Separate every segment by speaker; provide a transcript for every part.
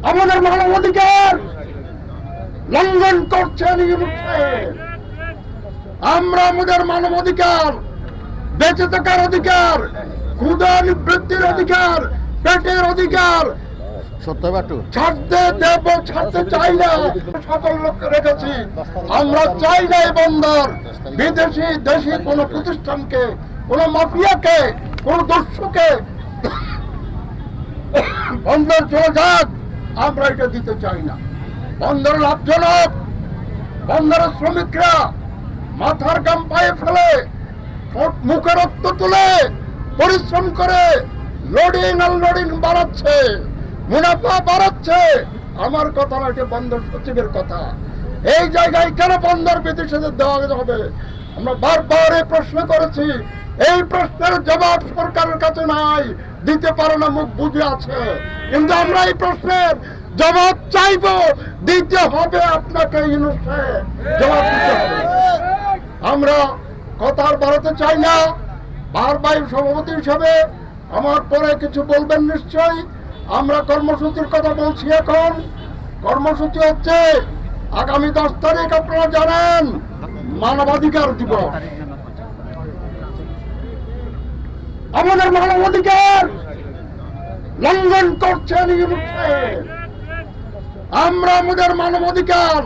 Speaker 1: আমাদের মানবাধিকার লঙ্ঘন করছেন আমরা আমাদের মানবাধিকার, বেঁচে থাকার অধিকার, ক্ষুধা নিবৃত্তির অধিকার, পেটের অধিকার ছাড়তে দেব, ছাড়তে চাই না। সকল লোককে রেখেছি। আমরা চাই না এই বন্দর বিদেশি দেশি কোন প্রতিষ্ঠানকে, কোন মাফিয়াকে, কোন দস্যুকে বন্দর চলে যাক, আমরা এটা দিতে চাই না। বন্দর লাভজনক। বন্দরের শ্রমিকরা মাথার গাম পায়ে ফেলে, মুখে রক্ত তুলে পরিশ্রম করে লোডিং আনলোডিং বাড়াচ্ছে, মুনাফা বাড়াচ্ছে। আমার কথা না, এটা বন্দর সচিবের কথা। এই জায়গায় কেন বন্দর বিদেশিদের দেওয়া হবে? আমরা বারবার এই প্রশ্ন করেছি। এই প্রশ্নের জবাব সরকারের কাছে নাই, দিতে পারে না, মুখ বুঝে আছে। কিন্তু আমরা এই প্রশ্নের জবাব চাইব, দিতে হবে আপনাকে। জবাব দিতে হবে। আমরা কথার বাড়াতে চাই না। বারবার সভাপতি হিসাবে আমার পরে কিছু বলবেন নিশ্চয়ই। আমরা কর্মসূচির কথা বলছি। এখন কর্মসূচি হচ্ছে আগামী 10 তারিখ, আপনারা জানেন, মানবাধিকার দিবস। আমাদের মানবাধিকার লঙ্ঘন করছেন। আমরা আমাদের মানবাধিকার,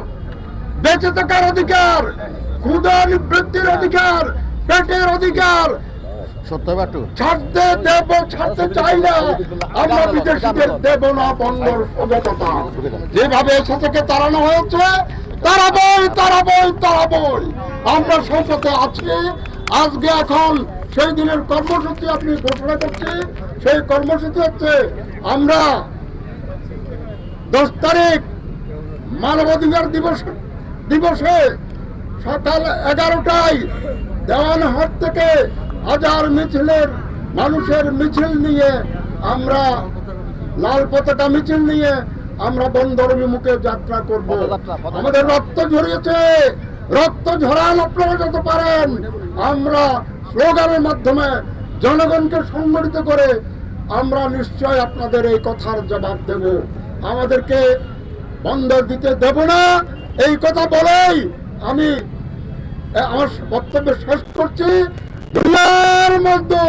Speaker 1: বেঁচে থাকার অধিকার, ক্ষুধা নিবৃত্তির অধিকার, পেটের অধিকার ছাড়তে দেব, ছাড়তে চাই না। আমরা বিদেশিদের দেব না বন্দর স্বাধীনতা। যেভাবে এসে থেকে তাড়ানো হয়েছে, তাড়াবই, তাড়াবই, তাড়াবই। আমরা সংসদে আছি। আজকে এখন সেই দিনের কর্মসূচি আপনি ঘোষণা করছি। সেই কর্মসূচি হচ্ছে আমরা 10 তারিখ মানবাধিকার দিবসে সকাল 11টায় দেওয়ানহাট থেকে হাজার মিছিলের মানুষের মিছিল নিয়ে, আমরা লাল পতাকা মিছিল নিয়ে আমরা বন্দর অভিমুখে যাত্রা করব। আমাদের রক্ত ঝরিয়েছে, রক্ত ঝরান আপনারা যত পারেন। আমরা স্লোগানের মাধ্যমে জনগণকে সংগঠিত করে আমরা নিশ্চয় আপনাদের এই কথার জবাব দেব। আমাদেরকে বন্দর দিতে দেব না, এই কথা বলেই আমি আমার বক্তব্য শেষ করছি। দুনিয়ার মধ্যে